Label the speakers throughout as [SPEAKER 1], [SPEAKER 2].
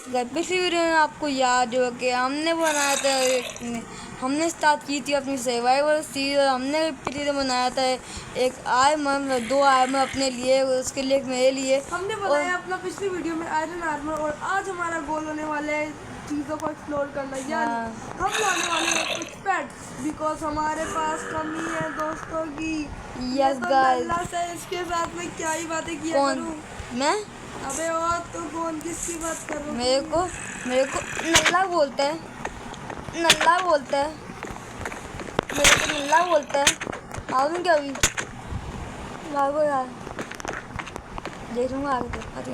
[SPEAKER 1] पिछली वीडियो में आपको याद हो कि हमने बनाया था हमने स्टार्ट की थी अपनी सर्वाइवल सीरीज और हमने पिछली वीडियो बनाया था एक आर्मर, 2 आर्मर अपने लिए, उसके लिए एक मेरे लिए
[SPEAKER 2] हमने बनाया अपना पिछली वीडियो में आयरन आर्मर। और आज हमारा गोल होने वाला है चीज़ों को एक्सप्लोर करना, यानी हम लाने वाले हैं कुछ पेट्स, बिकॉज हमारे पास कमी है दोस्तों की।
[SPEAKER 1] यस गाइस,
[SPEAKER 2] इसके साथ में क्या ही बातें किया करूं
[SPEAKER 1] मैं।
[SPEAKER 2] अबे और तो कौन किसकी बात कर रहा हूँ?
[SPEAKER 1] मेरे को नल्ला बोलता है, नल्ला बोलता है, मेरे को नल्ला बोलता है। आओ क्या अभी भागो यार, देखूंगा आगे तो। अरे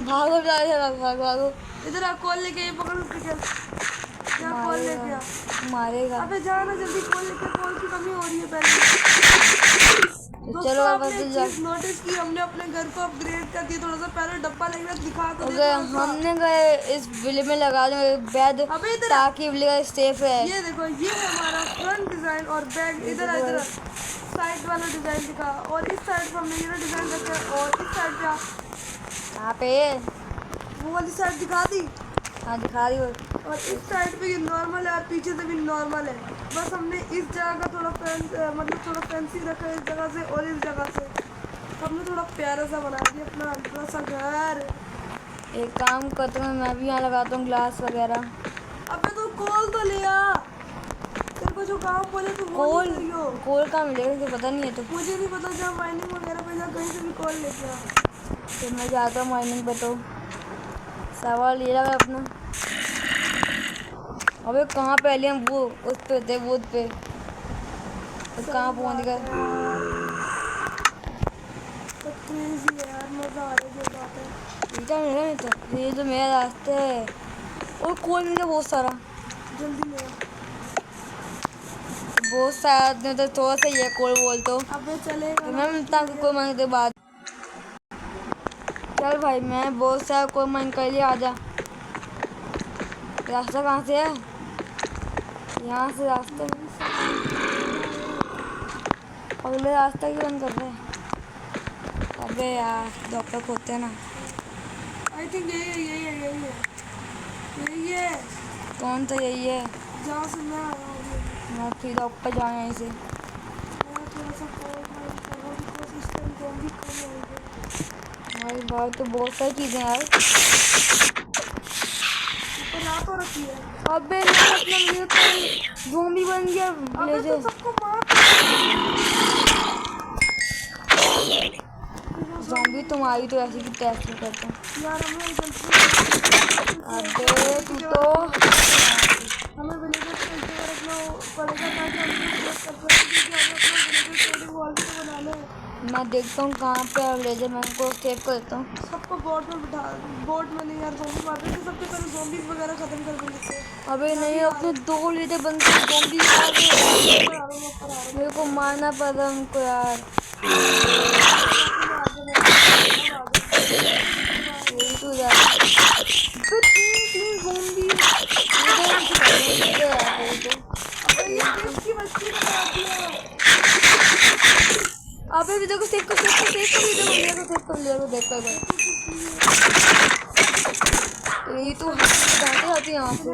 [SPEAKER 1] भागो भागो भागो,
[SPEAKER 2] इधर आ, कॉल लेके ये पकड़ उसके क्या कॉल लेके आ।
[SPEAKER 1] मारेगा।
[SPEAKER 2] अबे जाना जल्दी, कॉल लेके, कॉल की कमी हो रही है पहले।
[SPEAKER 1] तो चलो
[SPEAKER 2] आपने चीज नोटिस की, हमने अपने घर को अपग्रेड कर दिया। थोड़ा सा पहले डब्बा लेकर दिखा तो
[SPEAKER 1] दे। हमने गए इस विले में लगा दो बेड ताकि विले सेफ है।
[SPEAKER 2] ये देखो, ये हमारा फ्रंट डिजाइन और बैक इधर साइड वाला डिजाइन दिखा। और इस साइड पर हमने ये डिजाइन रखा और इस साइड पे
[SPEAKER 1] कहाँ पे
[SPEAKER 2] वो वाली साइड दिखा दी।
[SPEAKER 1] हाँ दिखा दी।
[SPEAKER 2] और इस साइड पे ये नॉर्मल है और पीछे से भी नॉर्मल है। बस हमने इस जगह का थोड़ा थोड़ा फैंसी रखा है इस जगह से और इस जगह से। हमने थोड़ा प्यारा सा बना दिया अपना हल्का सा घर।
[SPEAKER 1] एक काम करता हूँ, मैं भी यहाँ लगाता हूँ ग्लास वगैरह।
[SPEAKER 2] अबे तो कॉल तो लिया, तेरे को जो काम बोले तो
[SPEAKER 1] कॉल कहाँ मिलेगा, मुझे पता नहीं है। तो
[SPEAKER 2] मुझे नहीं पता, जहाँ माइनिंग वगैरह पे जा कहीं से भी कॉल लेके आ।
[SPEAKER 1] तो मैं जाता हूँ माइनिंग पे। तो सवाल ले लगा अपना। अबे कहाँ पहले हम वो उस पे थे, वो पे तो कहाँ पहुँच गए।
[SPEAKER 2] यार मजा आ रहा है।
[SPEAKER 1] ये तो मेरा रास्ता है और कोल मिला बहुत सारा।
[SPEAKER 2] जल्दी ले
[SPEAKER 1] बहुत सारा तो थोड़ा सा ये कोल बोल तो।
[SPEAKER 2] अबे चलेगा
[SPEAKER 1] तो मैं मिलता हूँ कोई मांगते बाद। चल भाई, मैं बहुत सारा कोई मांग कर लिया। आजा, रास्ता कहाँ से है? यहाँ से रास्ते अगले रास्ता क्यों बंद कर रहे हैं? अबे यार डॉक्टर खोते हैं ना।
[SPEAKER 2] आई थिंक यही है।
[SPEAKER 1] कौन सा यही है?
[SPEAKER 2] जहाँ से मैं आया हूँ।
[SPEAKER 1] मैं फिर डॉक्टर जाऊँ यहीं से। हमारी बात तो बहुत सारी चीज़ें यार।
[SPEAKER 2] तो रखी है।
[SPEAKER 1] अबे ज़ॉम्बी बन गया विलेजर। ज़ॉम्बी तुम्हारी तो ऐसे की टेस्ट करता हूँ
[SPEAKER 2] यार।
[SPEAKER 1] अबे तू तो
[SPEAKER 2] हमें विलेजर को इस जगह रखना पड़ेगा ताकि हम अपना वॉल भी तो बना लें।
[SPEAKER 1] मैं देखता हूँ कहाँ पे है विलेजर, मैं उनको सेव कर देता हूँ।
[SPEAKER 2] सबको बोट में बिठा, बोट में नहीं यार, ज़ॉम्बी मारते थे। सबसे पहले ज़ॉम्बीज़ वगैरह खत्म कर देते थे।
[SPEAKER 1] अबे नहीं, अपने 2 लीडर बनते ज़ॉम्बी मेरे को मारना पड़ा उनको यार। यही तो यार, तीन ज़ॉम्बी अबे वीडियो को सेव कर वीडियो को देख कर यही तो जाते जाते यहाँ से है।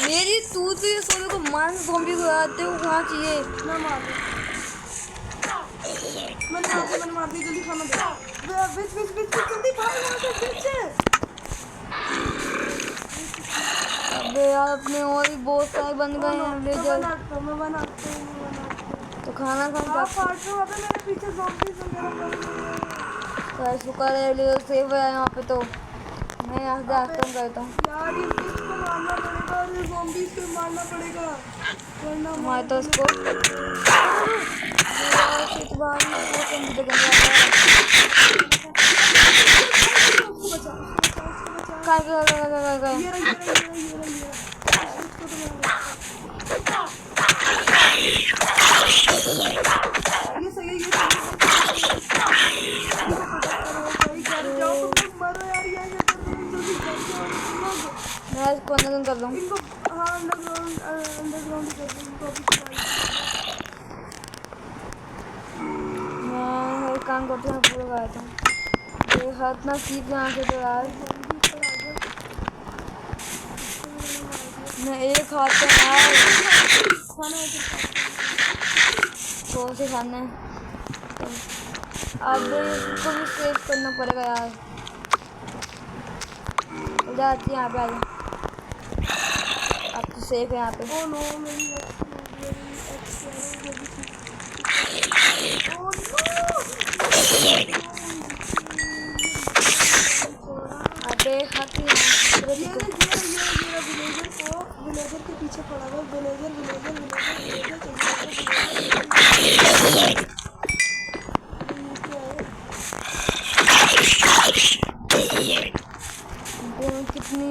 [SPEAKER 1] मेरी तू तो ये सोने को मान ज़ॉम्बी को आते हो कहाँ चाहिए
[SPEAKER 2] ना मार मैंने मार दी। जल्दी खाना दे। जल्दी भाग यहाँ से पीछे।
[SPEAKER 1] अबे यार अपने और भी बहुत सारे बन गए हैं विलेजर।
[SPEAKER 2] मैं बनाता हूँ।
[SPEAKER 1] तो खाना
[SPEAKER 2] मेरे पीछे ज़ॉम्बीज़ वगैरह
[SPEAKER 1] शुक्र है विलेजर सेफ है यहाँ पे। तो मैं यहाँ से आक्रमण करता हूँ
[SPEAKER 2] यार। इसको मारना पड़ेगा और ये ज़ॉम्बीज़ को मारना पड़ेगा वरना
[SPEAKER 1] हमारे तो उसको मैं इसको अंदर कर दूँ।
[SPEAKER 2] इनको हाँ अंडरग्राउंड कर दूँ इनको।
[SPEAKER 1] करते हैं, पूरा गाया था ये हाथ ना सीख यहाँ से तो यार मैं एक हाथ पे यार कौन से खाने अब इसको भी सेव करना पड़ेगा यार। जाती है यहाँ पे, आ जाओ आप तो सेफ है यहाँ पे।
[SPEAKER 2] ओ नो मेरी
[SPEAKER 1] अबे खाती है
[SPEAKER 2] विलेजर के पीछे पड़ा हुआ विलेजर
[SPEAKER 1] कितनी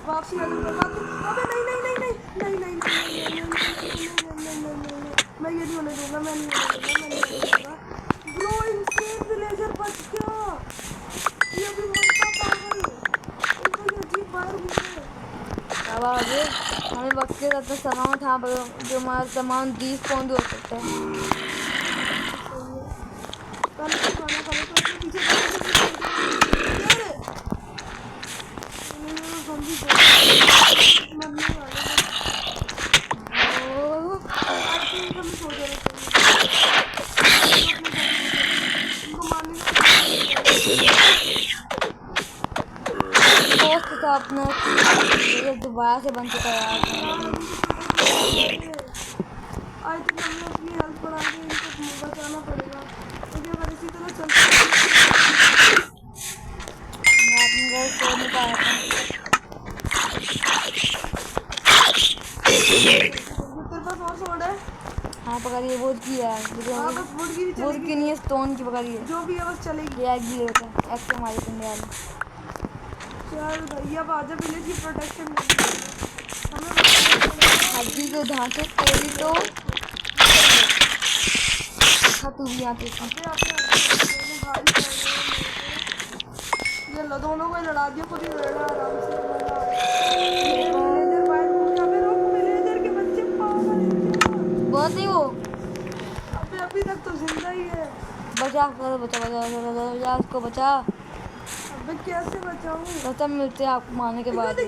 [SPEAKER 2] वापसी अबे नहीं मैं ये नहीं होने दूंगा ब्रो इनसेन विलेजर बच गया ये भी मरता पागल इनको ये अजीब बाहर घूमे
[SPEAKER 1] आवाज हमें वक्त के साथ सामान था जो हमारा सामान डिस्पॉन भी हो सकता है।
[SPEAKER 2] पहले तो खाना खाने तो अपने पीछे मरने वाले
[SPEAKER 1] दोस्त था अपना ये दोबारा से बन चुका है यार।
[SPEAKER 2] आज तक हमने अपनी हेल्प बढ़ा के इनको बचाना पड़ेगा क्योंकि अगर इसी तरह चलता
[SPEAKER 1] मैं अपने घर सो नहीं पाया था।
[SPEAKER 2] तेरे पास और सोड है
[SPEAKER 1] हाँ पकड़िए वुड की है
[SPEAKER 2] हाँ बस वुड की भी
[SPEAKER 1] वुड
[SPEAKER 2] चलेगी
[SPEAKER 1] की नहीं है स्टोन की पकड़िए
[SPEAKER 2] जो भी है बस चलेगी
[SPEAKER 1] ये एग भी होता है एग से हमारे पिंडे वाले
[SPEAKER 2] चल भैया बाजा विलेज की प्रोटेक्शन
[SPEAKER 1] हड्डी के ढांचे तेरी तो हाँ तू भी यहाँ पे
[SPEAKER 2] ये लो दोनों को लड़ा दिया खुद ही लड़ा आराम से
[SPEAKER 1] बहुत ही वो
[SPEAKER 2] अभी तक तो जिंदा ही है
[SPEAKER 1] बचा बचा उसको बचा।
[SPEAKER 2] अबे कैसे बचाऊं
[SPEAKER 1] खत्म मिलते हैं आपको मारने के बाद।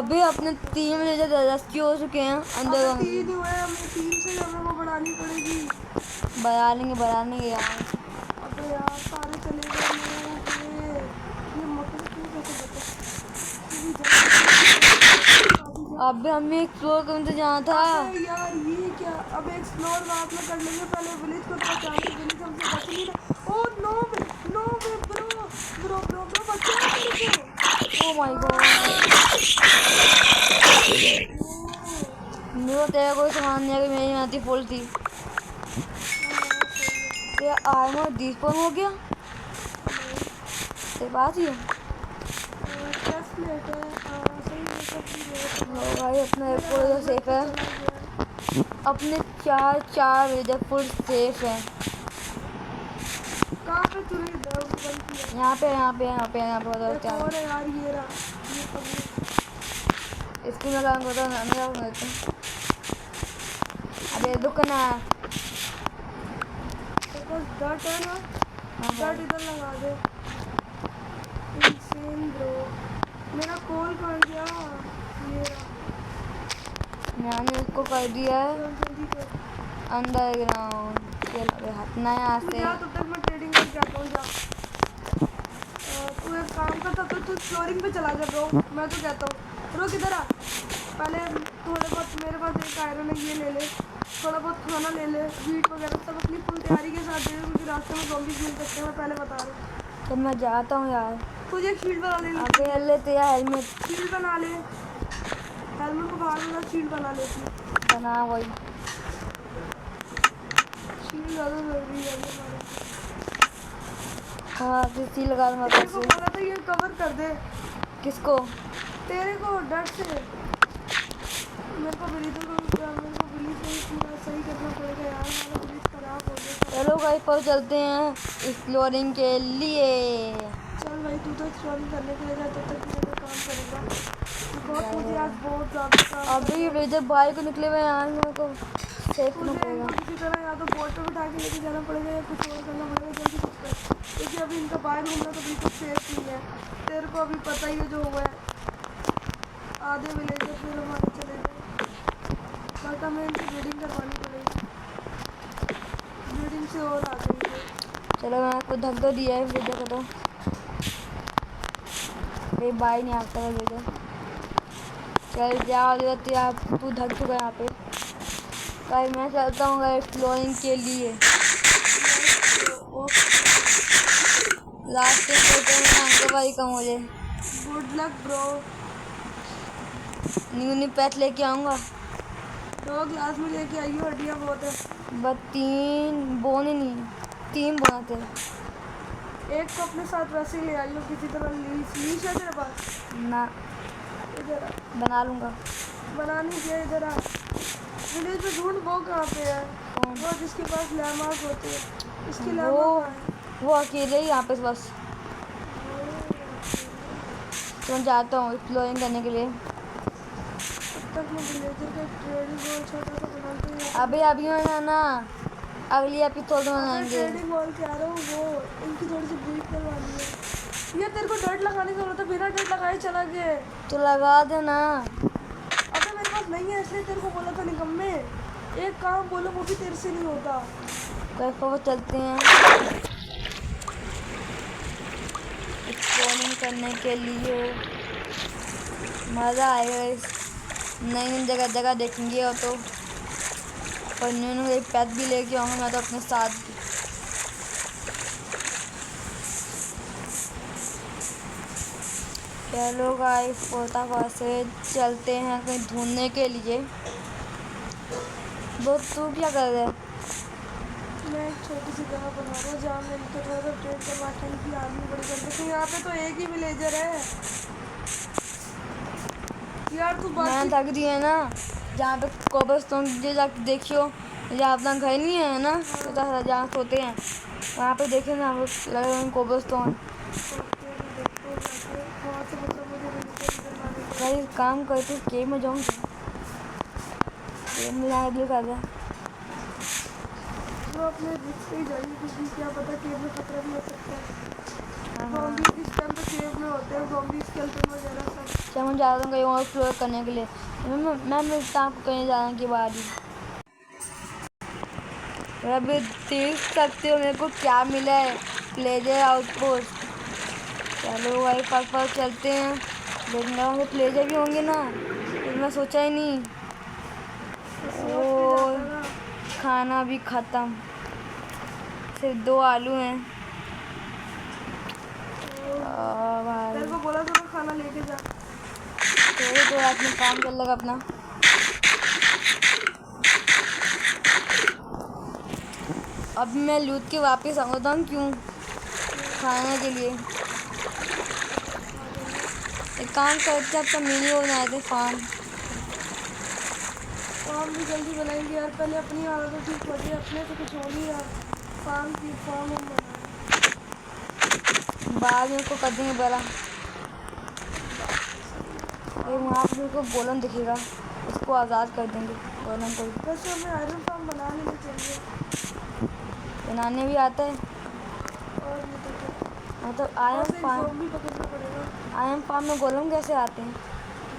[SPEAKER 1] अभी अपने 3 विलेजर रेस्क्यू हो चुके हैं अंदर।
[SPEAKER 2] 3 हुए हमें 3 से हमें वो बढ़ानी पड़ेगी
[SPEAKER 1] बढ़ा लेंगे यार।
[SPEAKER 2] अबे यार सारे चले गए ये मतलब क्यों कैसे बचा
[SPEAKER 1] अबे हमें एक्सप्लोर करने तो जाना था
[SPEAKER 2] यार ये क्या अब एक्सप्लोर रात में कर लेंगे पहले विलेज को पहुंचाने विलेज हमसे बच नहीं रहा ओ नो ब्रो बचा
[SPEAKER 1] ओ माय गॉड मेरा तेरा कोई सामान नहीं है कि मेरी आती फुल थी। तेरा आर्मर डिस्पोन हो गया तेरे पास ही है भाई अपना पूरा सेफ है अपने 4 विलेजर फुल सेफ है।
[SPEAKER 2] कहाँ पे तूने
[SPEAKER 1] यहाँ पे
[SPEAKER 2] और यार ये रहा
[SPEAKER 1] इसको लगा अबे दुकान है
[SPEAKER 2] डट है ना डट इधर लगा दे इंसेन ब्रो मेरा कॉल कर गया ये रहा
[SPEAKER 1] मैंने उसको कर दिया है
[SPEAKER 2] जल्दी कर
[SPEAKER 1] अंडरग्राउंड हटना है यहाँ से।
[SPEAKER 2] तब तक मैं ट्रेडिंग करके आता हूँ जा तू एक काम कर तब तक तू फ्लोरिंग पे चला जा ब्रो मैं तो कहता हूँ रुक इधर आ पहले थोड़े बहुत मेरे पास एक आयरन है ये ले ले थोड़ा बहुत खाना ले ले वीट वगैरह सब अपनी फुल तैयारी के साथ दे क्योंकि रास्ते में ज़ॉम्बीज़ मिल सकते हैं मैं पहले बता रहा हूँ।
[SPEAKER 1] तो मैं जाता हूँ यार
[SPEAKER 2] तुझे एक शील्ड बना ले
[SPEAKER 1] अबे ले तेरा हेलमेट
[SPEAKER 2] शील्ड बना ले हेलमेट को बाहर वाला शील्ड बना लेती
[SPEAKER 1] बना वही
[SPEAKER 2] शील्ड ज़्यादा ज़रूरी है
[SPEAKER 1] हाँ किसी लगा दूँगा
[SPEAKER 2] तेरे को बोला था ये कवर कर दे
[SPEAKER 1] किसको
[SPEAKER 2] तेरे को डर से मेरे को ब्रीथ सही करना पड़ेगा यार मेरा ब्रीथ खराब हो गया।
[SPEAKER 1] चलो गाइस पर चलते हैं एक्सप्लोरिंग के लिए।
[SPEAKER 2] चल भाई तू तो एक्सप्लोरिंग करने के लिए जा, तब तक मेरा काम करेगा। बहुत मुझे आज बहुत ज़्यादा काम
[SPEAKER 1] अभी विलेजर बाहर को निकले हुए हैं यार, मेरे को सेफ करना
[SPEAKER 2] मुझे
[SPEAKER 1] पड़ेगा।
[SPEAKER 2] इनको किसी तरह या तो बोट पे बिठा के लेके जाना पड़ेगा या कुछ और करना पड़ेगा जल्दी कुछ कर, क्योंकि अभी इनका बाहर घूमना तो बिल्कुल सेफ नहीं है। तेरे को अभी पता ही है जो हुआ है, आधे विलेजर फिर हमारे चले गए। बट हमें इनकी ब्रीडिंग करवानी पड़ेगी, ब्रीडिंग से और आ जाएंगे।
[SPEAKER 1] चलो मैं आपको धक दो दिया है विलेजर को, तो भाई बाई नहीं आता है विलेजर। चल जाओ जरूरत आप, तू धक चुका है यहाँ पे। भाई मैं चलता हूँ एक्सप्लोरिंग के लिए। रास्ते में भाई कम हो जाए।
[SPEAKER 2] Good luck bro.
[SPEAKER 1] New path लेके आऊँगा।
[SPEAKER 2] 2 ग्लास में लेके आइयो, हड्डियाँ बहुत है।
[SPEAKER 1] बस 3 बोने नहीं, 3 बोना थे।
[SPEAKER 2] एक को अपने साथ वैसे ही ले आइयो किसी तरह। लीश है तेरे पास?
[SPEAKER 1] ना,
[SPEAKER 2] इधर आ।
[SPEAKER 1] बना लूँगा।
[SPEAKER 2] बनानी चाहिए। इधर आ। विलेज में ढूंढ, वो कहाँ पे है?
[SPEAKER 1] कौन?
[SPEAKER 2] वो जिसके पास लैमार्क होते हैं, इसके
[SPEAKER 1] वो
[SPEAKER 2] लैमार्क कहाँ है?
[SPEAKER 1] वो अकेले ही यहाँ पे बस। तो मैं जाता हूँ एक्सप्लोरिंग करने के लिए।
[SPEAKER 2] अब तक मैं विलेजर का ट्रेडिंग वॉल छोटा सा बनाते हैं।
[SPEAKER 1] अभी मैंने ना अगली एपिसोड में बनाएंगे।
[SPEAKER 2] ट्रेडिंग वॉल कह रहा हूँ, वो इनकी थोड़ी सी ब्रीड करवानी है। ये तेरे को डर्ट लगाने की जरूरत है, बिना डर्ट लगाए चला गया।
[SPEAKER 1] तो लगा देना।
[SPEAKER 2] अबे मेरे पास नहीं है, इसलिए तेरे को बोला था निकम्मे। एक काम बोलो वो भी तेरे से नहीं होता।
[SPEAKER 1] कैसे चलते हैं एक्सप्लोरिंग करने के लिए, मज़ा आएगा। नई नई जगह देखेंगे। और तो और न्यू एक पैथ भी लेके आऊँगा मैं तो अपने साथ। चलो गाइस पोता से चलते हैं कहीं ढूंढने के लिए। वो तू क्या कर रहा है?
[SPEAKER 2] मैं एक छोटी सी जगह बना रहा हूँ जहाँ मैं इनके थोड़ा सा ट्रेड करवा के इनकी आर्मी बड़ी कर सकती हूँ। यहाँ पे तो एक ही विलेजर है यार। तू
[SPEAKER 1] मैं
[SPEAKER 2] बात
[SPEAKER 1] थक दी है ना, जहाँ पे कोबलस्टोन जो जाके देखियो, जहाँ अपना घर नहीं है ना, तो जहाँ सोते हैं वहाँ पे देखे ना लगे कोबलस्टोन। भाई काम करते केव में जाऊँ, केव में जाने दिल कर रहा है।
[SPEAKER 2] तो अपने रिस्क पे ही जाइए, क्योंकि क्या पता केव में खतरा भी हो सकता है। ज़ॉम्बी इस टाइम तो केव में होते हैं, ज़ॉम्बी स्केलेटन वगैरह सब।
[SPEAKER 1] चल मैं जा रहा हूँ कहीं और एक्सप्लोर करने के लिए। मैं मिलता हूँ आपको कहीं जाने के बाद ही। अभी देख सकते हो मेरे को क्या मिला है, प्लेजर आउटपोस्ट। चलो भाई फट चलते हैं। देखना वहाँ प्लेजर भी होंगे ना, तो मैं सोचा ही नहीं। ओ खाना भी ख़त्म, सिर्फ 2 आलू हैं। भाई
[SPEAKER 2] तेरे को बोला था खाना लेके जा।
[SPEAKER 1] तो रात में काम कर लेगा अपना। अब मैं लूट के वापस आऊँगा हूँ, क्यों खाने के लिए। एक काम करते हैं, आपका मिनी बनाए थे फार्म
[SPEAKER 2] भी जल्दी बनाएंगे यार। पहले अपनी हालत ठीक हो जाए, अपने से कुछ हो नहीं यार। फार्म हम बनाए,
[SPEAKER 1] बाद में उसको कर देंगे बड़ा। वहाँ पर को गोलम दिखेगा, उसको आज़ाद कर देंगे गोलम को।
[SPEAKER 2] वैसे हमें आयरन फार्म बना लेना चाहिए,
[SPEAKER 1] बनाने भी आता है।
[SPEAKER 2] और नहीं तो क्या।
[SPEAKER 1] मतलब आयरन फार्म,
[SPEAKER 2] भी पकड़ना पड़ेगा।
[SPEAKER 1] आयरन फार्म में गोलम कैसे आते हैं?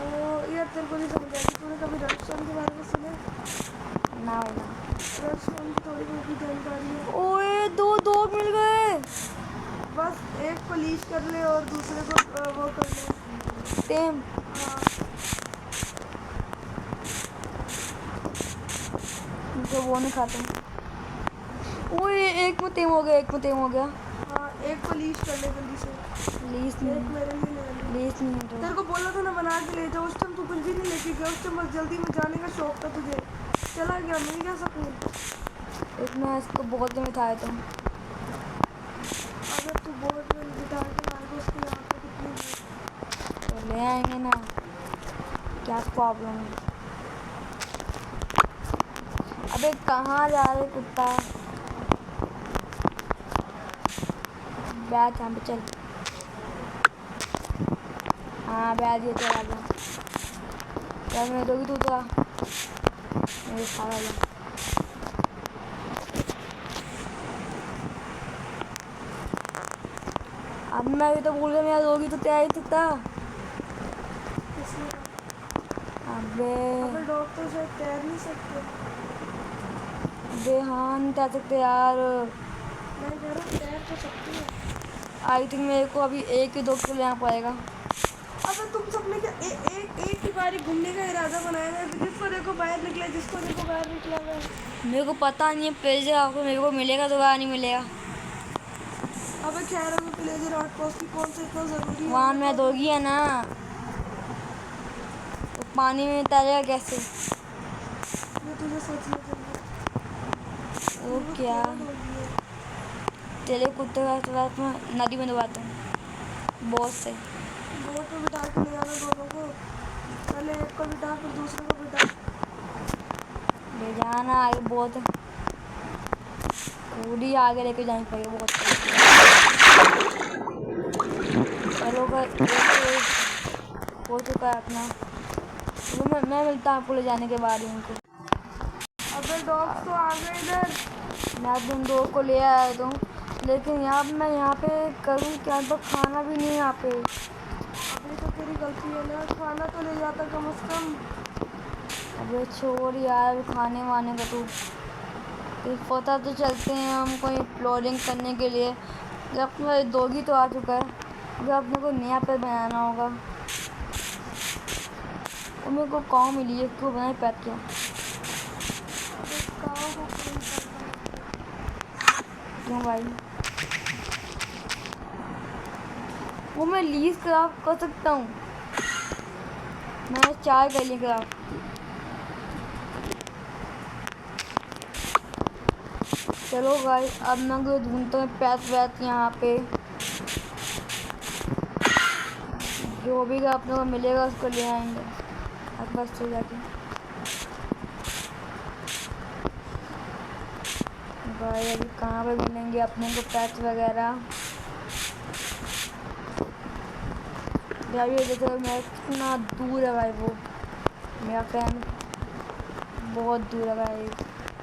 [SPEAKER 2] वो यार तेरे को नहीं समझ आएगी। तूने कभी रेडस्टोन के बारे में सुना?
[SPEAKER 1] ना भाई।
[SPEAKER 2] रेडस्टोन की थोड़ी बहुत भी जानकारी है।
[SPEAKER 1] ओए 2 मिल गए।
[SPEAKER 2] बस एक को लीच कर ले और दूसरे को वो कर ले
[SPEAKER 1] टेम।
[SPEAKER 2] हाँ।
[SPEAKER 1] मुझे वो नहीं खाते। ओए एक में टेम हो गया,
[SPEAKER 2] हाँ एक को लीच कर ले जल्दी से।
[SPEAKER 1] लीज
[SPEAKER 2] एक
[SPEAKER 1] नहीं,
[SPEAKER 2] मेरे लिए ले ले।
[SPEAKER 1] लीज नहीं है
[SPEAKER 2] तेरे को बोला था ना बना के ले जाओ, उस टाइम तू कुछ भी नहीं लेके गया। उस टाइम बस जल्दी में जाने का शौक था तुझे, चला गया। मिल गया सकून।
[SPEAKER 1] एक मैं इसको बहुत में बिठाया था।
[SPEAKER 2] अगर तू बोर्ड में बिठा के लाएगा उसको यहाँ पे कितनी
[SPEAKER 1] तो ले आएंगे ना, क्या प्रॉब्लम है। अबे कहाँ जा रहे कुत्ता? बैठ यहाँ पे चल। हाँ बैठ ये चला गया। क्या मैं दोगी तू तो मेरे सारा जा। अब मैं भी तो भूल गया मैं दोगी तो क्या ही था।
[SPEAKER 2] इसलिए
[SPEAKER 1] अबे
[SPEAKER 2] अबे डॉग तो शायद तैर नहीं सकते।
[SPEAKER 1] अबे हाँ नहीं तैर सकते यार।
[SPEAKER 2] मैं कह रहा हूँ तैर तो सकती है।
[SPEAKER 1] आई थिंक मेरे को अभी एक ही दो को लेना पड़ेगा।
[SPEAKER 2] अबे तुम सबने क्या एक ही बारी घूमने का इरादा बनाया है? जिसको देखो बाहर निकला, जिसको देखो बाहर निकला है।
[SPEAKER 1] मेरे को पता नहीं है प्लेजर आपको मेरे को मिलेगा दोबारा नहीं मिलेगा।
[SPEAKER 2] अबे खैर अभी प्लेजर आउटपोस्ट की कौन सा इतना ज़रूरी है?
[SPEAKER 1] वहाँ मैं दोगी है ना तो पानी में तैरेगा कैसे?
[SPEAKER 2] ये तुझे सोचना चाहिए।
[SPEAKER 1] वो क्या तेरे कुत्ते का साथ मैं नदी में डुबाता हूँ बहुत से।
[SPEAKER 2] बोट पे बिठा के ले आना दोनों को। पहले एक को बिठा फिर दूसरे को बिठा।
[SPEAKER 1] ले जाना आगे बहुत पूरी आगे लेके जानी पड़ेगी बहुत। चलो हो चुका है अपना। तो मैं मिलता हूँ आपको ले जाने के बाद उनको।
[SPEAKER 2] अबे डॉग्स तो आ गए इधर।
[SPEAKER 1] मैं अपने उन दो को ले आया हूँ लेकिन यहाँ मैं यहाँ पे करूँ क्या तो खाना भी नहीं है यहाँ पे।
[SPEAKER 2] अबे तो तेरी गलती है ना, खाना तो ले जाता कम से कम।
[SPEAKER 1] अबे छोड़ यार खाने वाने का तू पता तो चलते हैं हम कोई एक्सप्लोरिंग करने के लिए। जब अपना दोगी तो आ चुका है जब अपने को नया पे बनाना होगा। तो मेरे को कहाँ मिली है क्यों बनाए पैक किया? क्यों भाई वो मैं लीज क्राफ्ट कर सकता हूँ। मैंने 4 कर लिए क्राफ्ट। चलो गाइस अब मैं को ढूंढता हूँ पैथ वैथ यहाँ पे जो भी अपने को मिलेगा उसको ले आएंगे अब बस से जाके। भाई अभी कहाँ पे मिलेंगे अपने को पैथ वगैरह? भाई ये देखो मैं कितना दूर है भाई वो मेरा फ्रेंड बहुत दूर है भाई।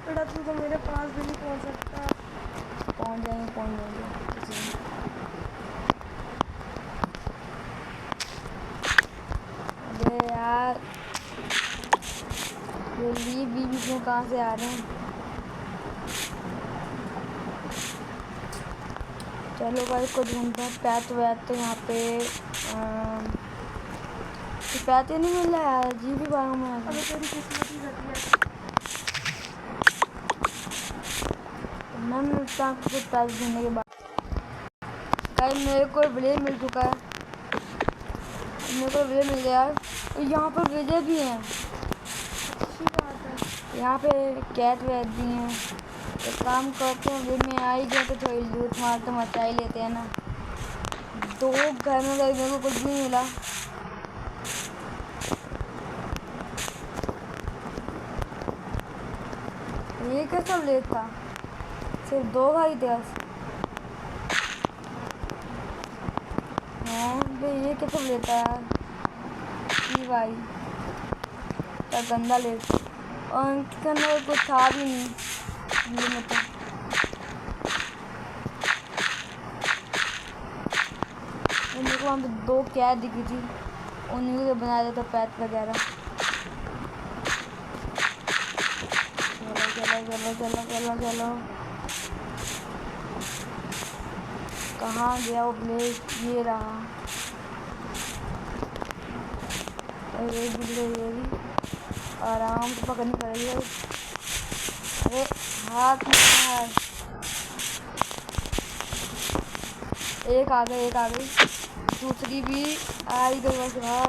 [SPEAKER 2] बेटा तू तो मेरे पास भी नहीं पहुंच सकता।
[SPEAKER 1] पहुंच जाएंगे। अबे यार ये लीव भी बीच में कहाँ से आ रहे हैं? चलो भाई इसको ढूंढते हैं पैथ वैथ तो यहाँ पे पैथ ही नहीं मिल रहा यार जी भी बारे में।
[SPEAKER 2] अबे तेरी किस्मत ही घटिया।
[SPEAKER 1] मैं मिलता हूँ कुछ पैथ ढूंढने के बाद। भाई मेरे को विलेज मिल चुका है। मेरे को विलेज मिल गया है। यहाँ पर विलेज भी हैं।
[SPEAKER 2] अच्छी बात है।
[SPEAKER 1] यहाँ पे कैट वैट भी हैं। एक काम करते हैं विलेज में आ ही गए तो थोड़ी लूट मार तो मचा ही लेते हैं ना। 2 घर में गए मेरे को कुछ भी नहीं मिला। ये कैसा विलेज था? सिर्फ 2 घर ही थे बस। ये कैसे लेता है यार? भाई क्या गंदा ले और इनके अंदर कुछ था भी नहीं ये मतलब। मेरे को वहाँ पे 2 कैद दिखी थी उन्हीं को बना देता पैथ वगैरह। चलो कहाँ गया वो प्लेस? ये रहा। अरे ये भी आराम से पकड़नी पड़ेगी। अरे हाथ में है। एक आ गई दूसरी भी आई गई बस यार।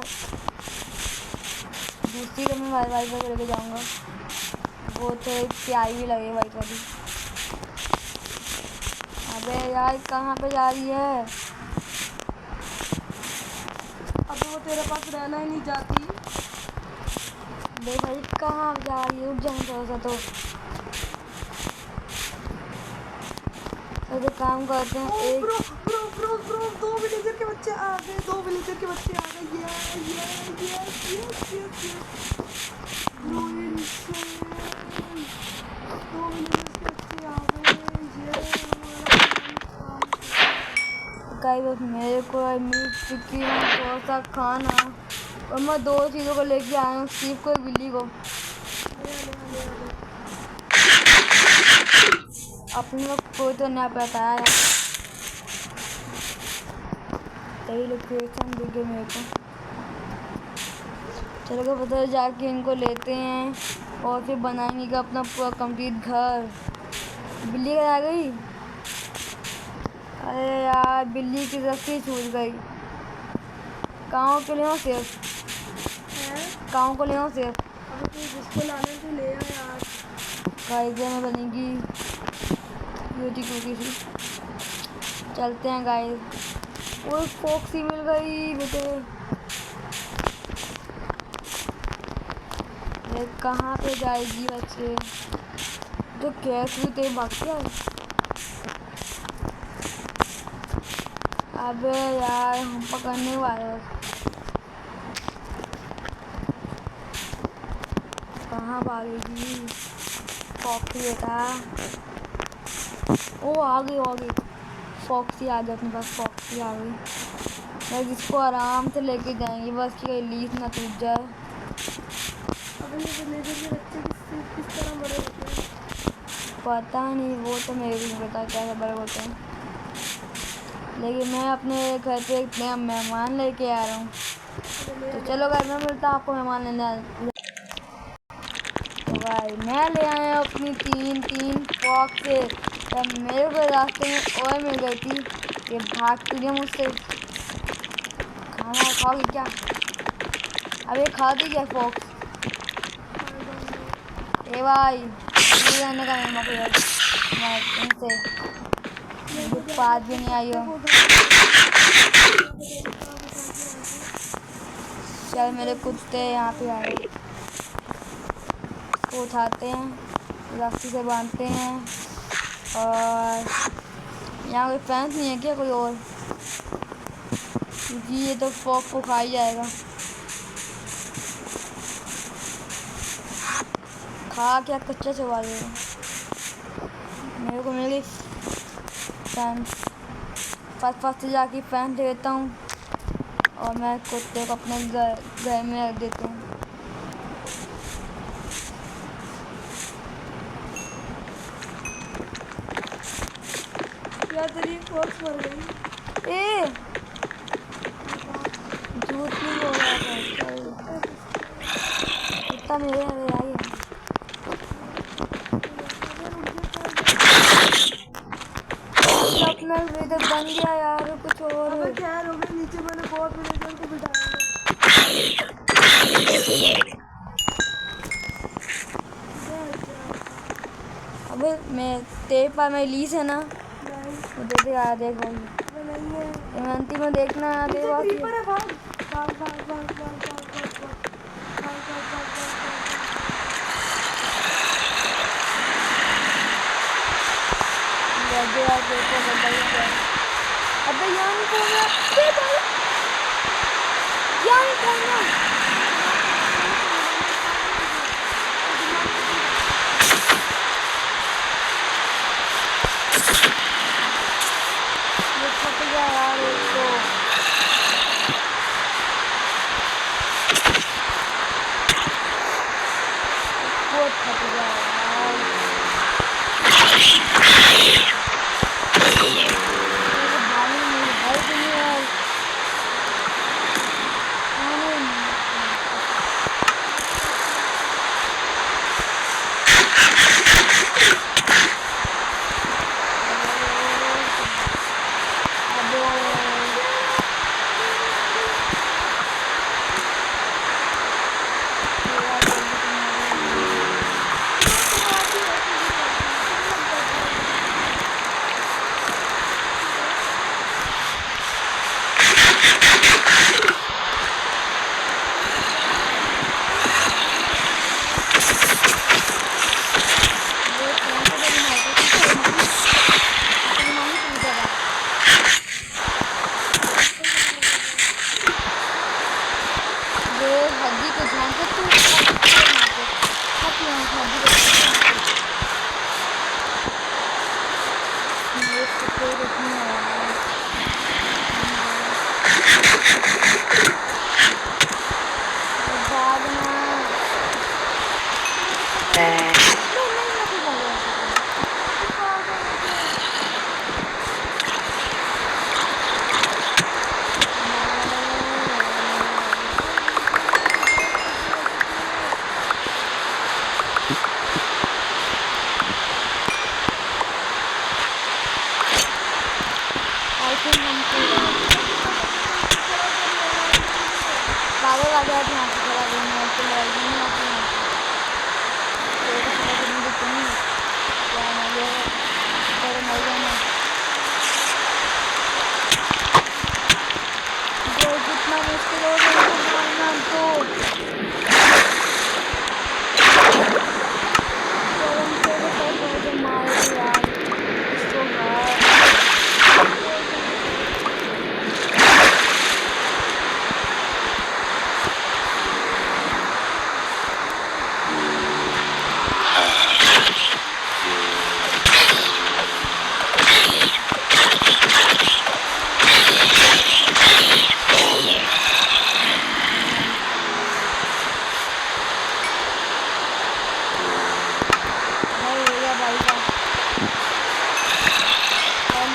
[SPEAKER 1] दूसरी को मैं वाई पर लेके जाऊँगा वो तो प्यारी भी लगे वाई पर भी। अबे यार कहाँ पे जा रही है?
[SPEAKER 2] अब वो तेरे पास रहना ही नहीं चाहती।
[SPEAKER 1] बे भाई कहाँ जा रही है? रुक जाए थोड़ा सा तो। ऐसे काम करते हैं एक
[SPEAKER 2] ब्रो ब्रो ब्रो ब्रो, दो विलेजर के बच्चे आ गए, दो विलेजर के बच्चे आ गए। ये ब्रो, ये दो विलेजर के बच्चे आ गए।
[SPEAKER 1] गाइस बस मेरे को मीट टिक्की और थोड़ा सा खाना, और मैं दो चीज़ों को लेके आया हूँ, स्टीव को और बिल्ली को। अपने को कोई तो नहीं पता है। सही लोकेशन दिख गई मेरे को। चलो पता जाके इनको लेते हैं और फिर बनाएंगे का अपना पूरा कंप्लीट घर। बिल्ली आ गई। अरे यार बिल्ली की रस्सी छूट गई। काँव के ले आओ सिर्फ, काँव को ले आओ सिर्फ।
[SPEAKER 2] अब तो जिसको लाना तो ले आ यार।
[SPEAKER 1] गाइस में बनेगी ब्यूटी कुकी सी। चलते हैं गाइस। वो फॉक्सी मिल गई बेटे। ये कहाँ पे जाएगी बच्चे? तो कैसे तेरे भाग गया? अबे यार हम पकड़ने वाले हैं। कहाँ भागेगी फॉक्सी बेटा? ओ आ गई फॉक्सी आ गई अपने पास। फॉक्सी आ गई। मैं जिसको आराम से लेके जाएंगे बस कि लीज ना टूट जाए।
[SPEAKER 2] अब ये विलेजर के बच्चे किस तरह बड़े होते हैं
[SPEAKER 1] पता नहीं, वो तो मेरे भी नहीं पता कैसे बड़े होते हैं। लेकिन मैं अपने घर पे एक नया मेहमान लेके आ रहा हूँ। तो चलो भाई मैं मिलता हूँ आपको मेहमान लेने। तो भाई मैं ले आया अपनी तीन फॉक्स से। तब मेरे को रास्ते में और मिल गई थी। ये भागती है मुझसे। खाना खाओगी क्या? अबे खाती क्या फॉक्स? ए भाई ये आने का मेरे मौका मैं तुमसे बात भी नहीं आई हो। चल मेरे कुत्ते यहाँ पे आए। को उठाते हैं, रस्सी से बांधते हैं। और यहाँ कोई फैंस नहीं है क्या कोई और? क्योंकि ये तो फॉक को खा ही जाएगा। खा क्या कच्चा चबा देगा। मेरे को मिल गई फैंस। फर्स्ट जाके फैंस दे देता हूँ और मैं कुत्ते को अपने घर में रख देता हूँ।
[SPEAKER 2] यार तेरी फॉक्स मर गई।
[SPEAKER 1] ए झूठ नहीं बोल रहा था। कुत्ता मेरे आइए। अपना वेदर बन गया यार कुछ और।
[SPEAKER 2] अबे खैर हो गया, नीचे मैंने बहुत विलेजर को बिठाया है।
[SPEAKER 1] अबे मैं तेरे पास में लीज है ना,
[SPEAKER 2] नहीं
[SPEAKER 1] वो दे दे आ देखो
[SPEAKER 2] नहीं है।
[SPEAKER 1] इमरती में देखना तेरे पास ही है।
[SPEAKER 2] क्रीपर है, भाग भाग भाग भाग भाग भाग भाग भाग भाग भाग भाग भाग।
[SPEAKER 1] दे यार देखो बताइए क्या। अबे यहाँ नहीं कौन है? ये भाई यहाँ नहीं कौन है? ये फट गया यार एक तो। बहुत फट गया यार। मेरे भाई मेरी हेल्प नहीं है। कोई कुछ नहीं है यार। भागना नहीं नहीं मैं तो भाग आई थिंक हमको पागल आ गया था यहाँ पे चला गया मैं तो लड़ाई नहीं आती है तो चला करने देते नहीं क्या मर गया तेरे मर गया मैं जो जितना मुश्किल हो गया मारना हमको मारे यार इसको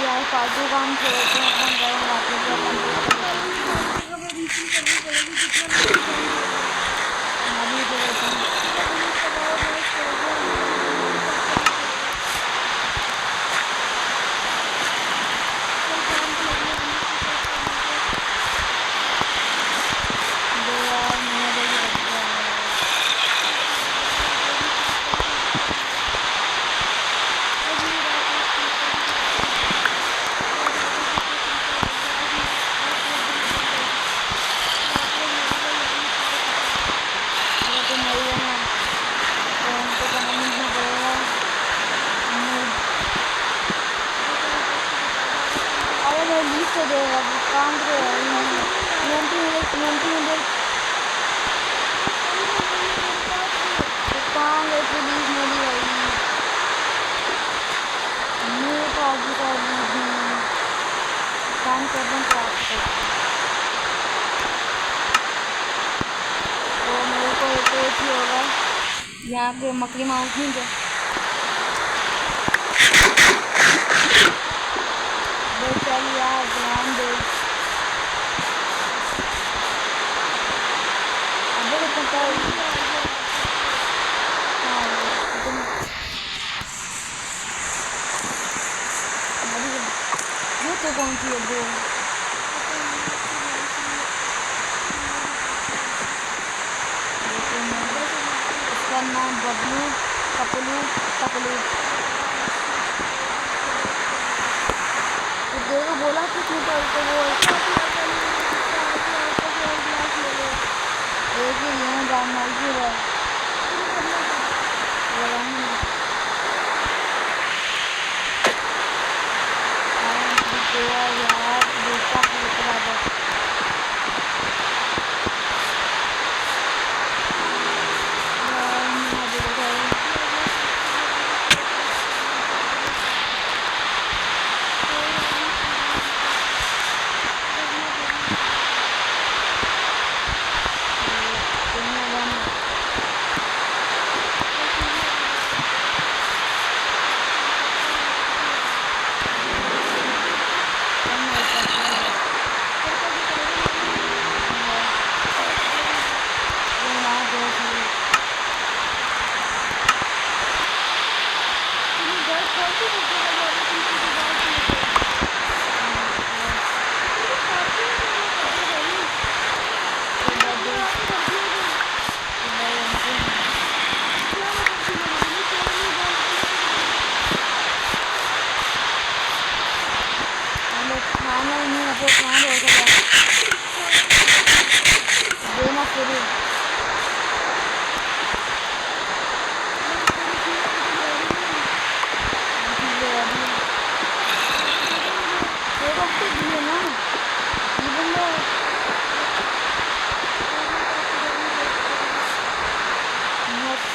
[SPEAKER 1] यार फालतू काम छोड़ते हैं अपना घर वापस अभी तो रहता हूँ दो यार मैंने से देगा काम तो काम है पुलिस मेरी भाई मेरे को आगे का काम कर दूँ तो मेरे को एक ही होगा यहाँ पे मकड़ी माउस नहीं है चल यार ध्यान दे अबे पता ये तो कौन सी है वो इसका नाम बबलू कपलू कपलू देखो बोला कुछ नहीं करते वो एक ही लिए जान मार की है यार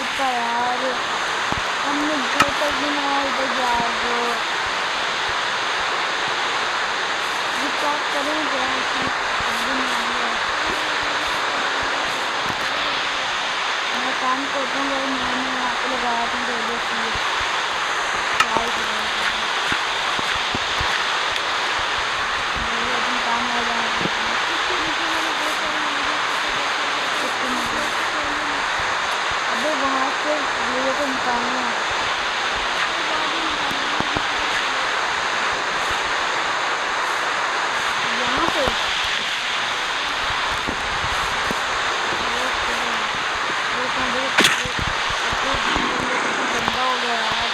[SPEAKER 1] देखा यार हमने जो तक भी ना उधर जाओ क्या करें क्या अभी नहीं आ रहा। मैं काम करता हूँ भाई, मैंने यहाँ पे लगाया था टेबल की क्या ही करें लेकिन काम आ जाएगा अबे वहाँ से लोगों को निकालना यहाँ पे गंदा हो गया यार।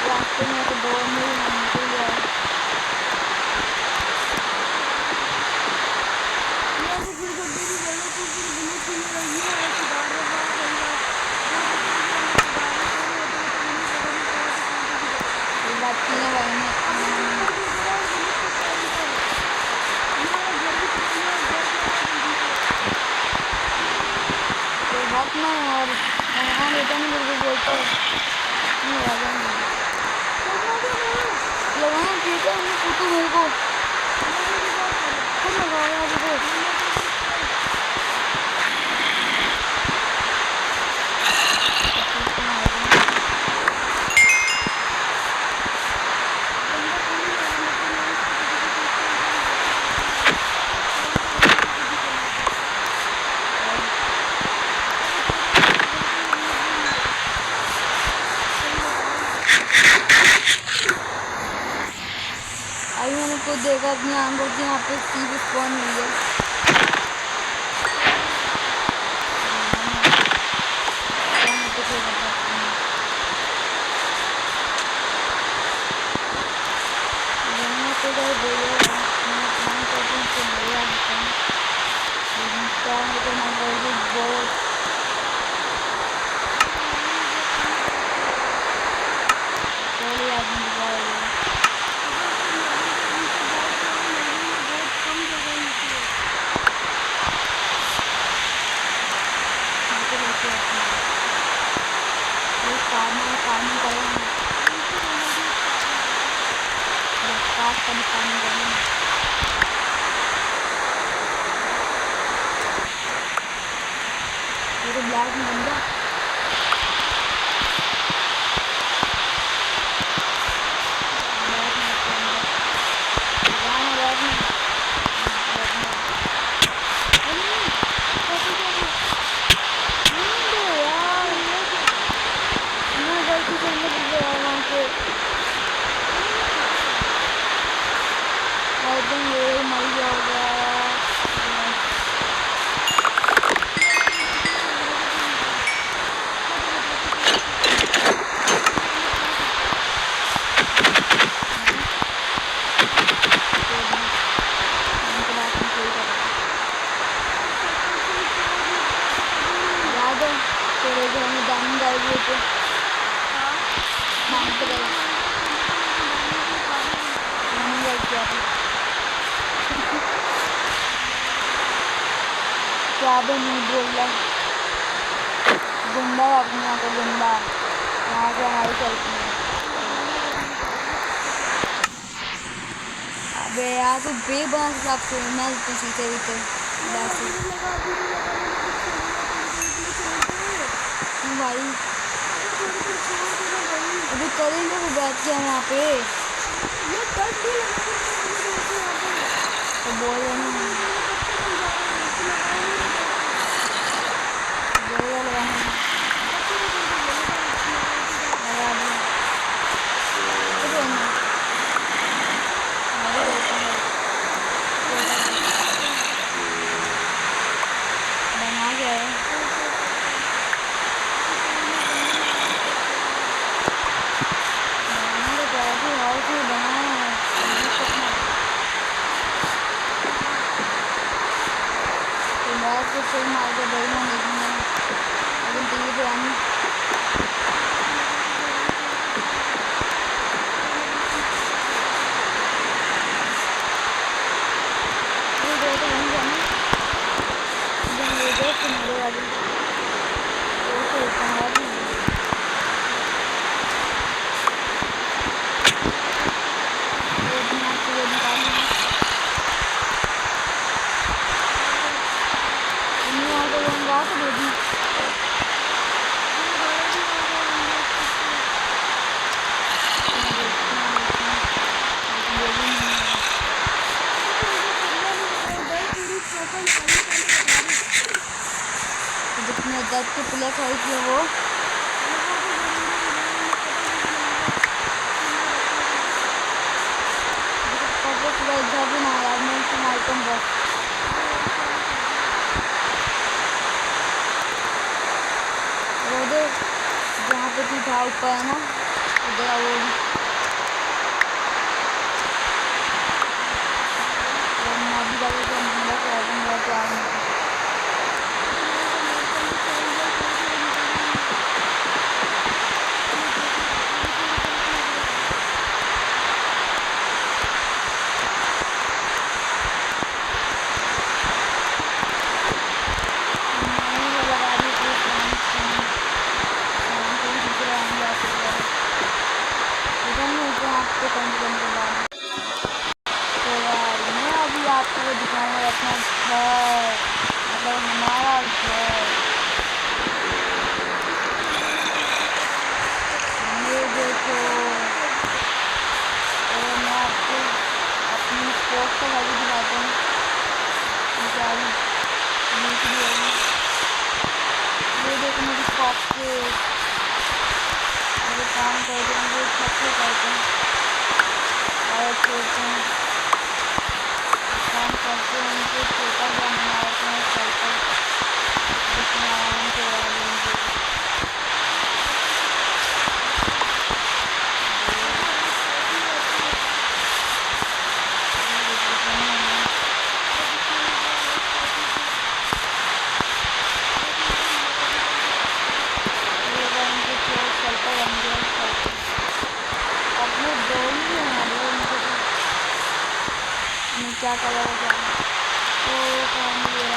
[SPEAKER 1] रास्ते में तो दो मिल निकल गया बात की है भाई ने बात ना और बेटा नहीं बिल्कुल बोलते नहीं आ जाएंगे लगाना ठीक है फोटो मेरे को खुद लगाओ यार देखो मैंने खुद देखा अपनी आंखों से यहाँ पे स्टीव स्पॉन हुई है ब्लैक में बन गया क्या भी नहीं बोल रहा गुंडा है अपने यहाँ का गुंडा यहाँ से हमारी चलती है अबे यार तो बेबास हिसाब से मैं तो सीते वैसे करेंगे वो बैठ के हम वहाँ पे
[SPEAKER 2] ये डर भी लगा
[SPEAKER 1] तो बोल रहे हैं बोल रहे हैं लगा दिया तो बोलना अरे देखो बना गया है बनाना तो कैसे हाउस में बनाया है तो बात तो सही मार के बढ़िया देखना लेकिन टीवी पे आनी ये दो तो वहीं जाना जब ये दोस्त मेरे वाली तो इतना भी वो दिमाग से वो निकालना इन्हीं वहाँ को लूँगा तो दे दी जितने दस के प्ले खरीद किए वो पूरा इधर भी ना यार मैं तुम आइटम बस वो दे जहाँ पे तू था ऊपर है ना उधर वो अभी जाके तो मेरा प्रॉब्लम हुआ तो आऊँगा आपको वो दिखाऊंगा अपना घर मतलब हमारा घर ये देखो और मैं आपको अपनी स्पोर्ट का घर भी दिखाता हूँ बेचारी ये देखो मेरी पॉकेट मेरे काम करते हैं वो छत पे करते हैं और छोड़ते हैं काम करते हैं उनको छोटा सा बनाते हैं साइकिल जिसमें आराम से उड़ा लेंगे अपने दो ही हैं उनको क्या कलर क्या तो काम लिया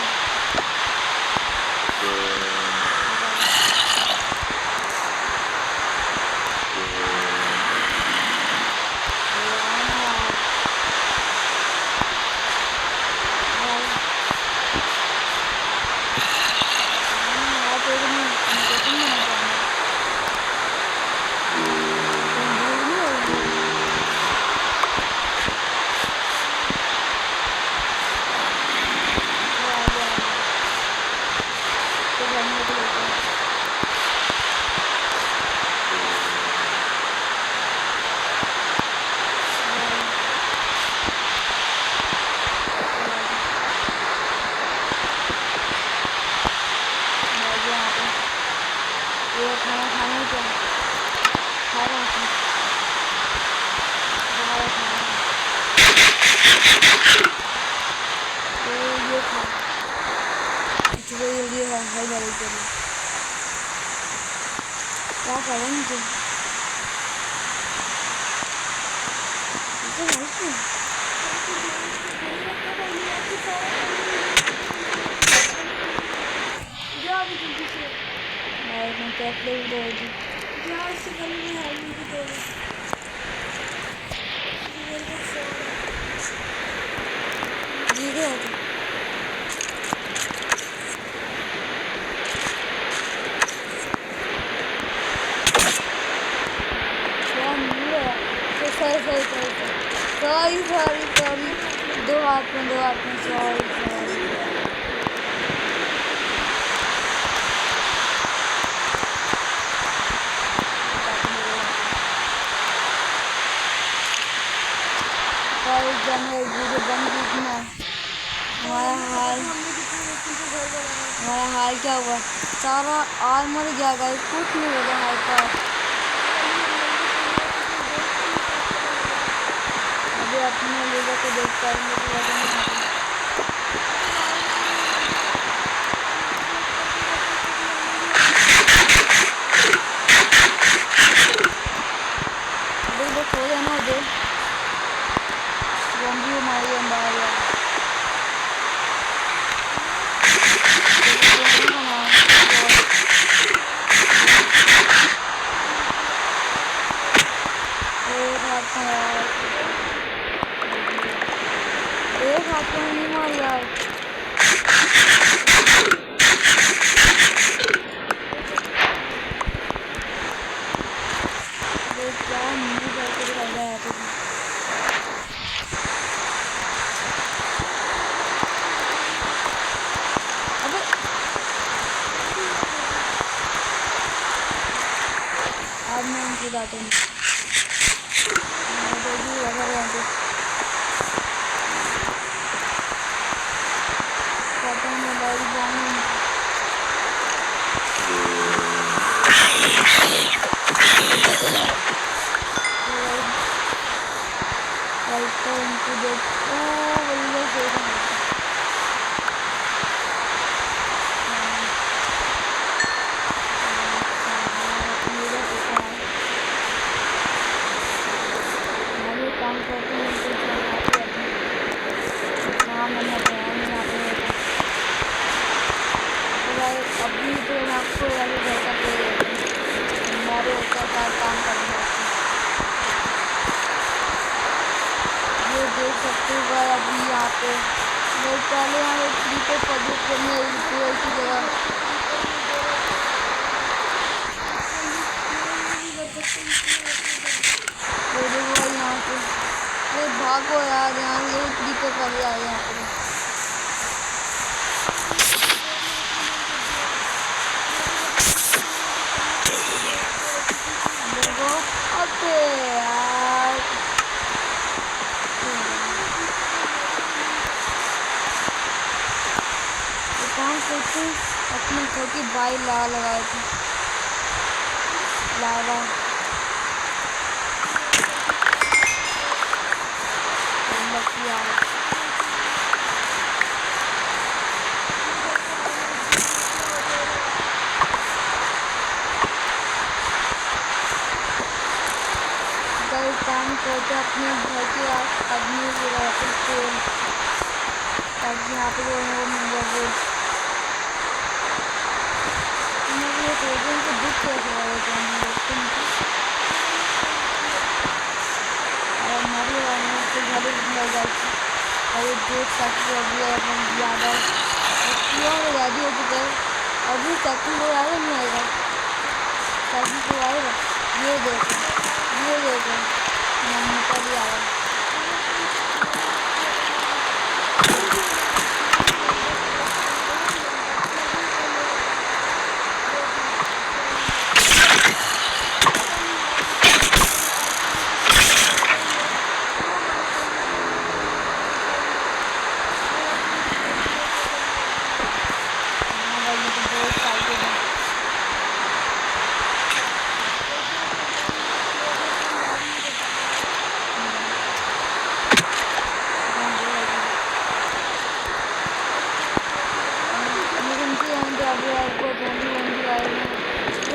[SPEAKER 1] क्या करेंगे कैसे उड़ेगी जी गया सॉरी सॉरी सॉरी, दो हाथ में सॉरी सॉरी। वीडियो बंद कीजिए। हमारा हाल
[SPEAKER 2] हमने कितने व्यक्ति को घर बनाया।
[SPEAKER 1] हमारा हाल क्या हुआ, सारा आर्मर गया गाइस, कुछ नहीं होगा हमारे पास। अभी अपने लोगों को देख पाएंगे कि वजह नहीं आती। अभी बस हो जाना दे जल्दी हमारी अंबार यार। एक हाथ में नहीं मार यार। क्या नहीं करके दिखाई रहा है तो अबे अब मैं उनको जाता हूँ। मोबाइल उनको देखो बल्ले से काम करते हैं काम करना अभी तो मैं आपको घर का हमारे काम करना ये देख सकते हो अभी यहाँ पे मैं पहले यहाँ पे पब्लिक करने की जगह यहाँ पे अरे भागो यार, यहाँ ये क्रीपर पहले आए यहाँ पे। अबे यार काम करते अपने घर की बाई लगाए थे लावा काम करते अपने घर के आदमी ताकि यहाँ पे वो मिल जाए उनको दुख कैसे हमारे घर लग जाती और ये देख सकते अभी ज़्यादा आज़ादी हो चुका है। अभी सेकंड को आएगा नहीं आएगा, सेकंड को आएगा। ये देखो निकल ही आएगा।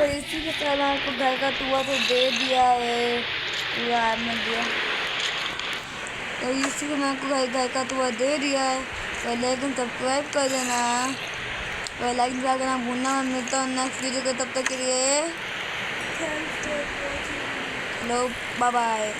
[SPEAKER 1] इसी के साथ आपको घर का टूआ तो दे दिया है, यार मैं दिया तो इसी को मैं आपको घर का टूआ दे दिया है। तो लेकिन सब्सक्राइब कर देना और लाइक करना भूलना। मैं मिलता हूँ नेक्स्ट वीडियो को, तब तक के लिए हेलो बाय बाय।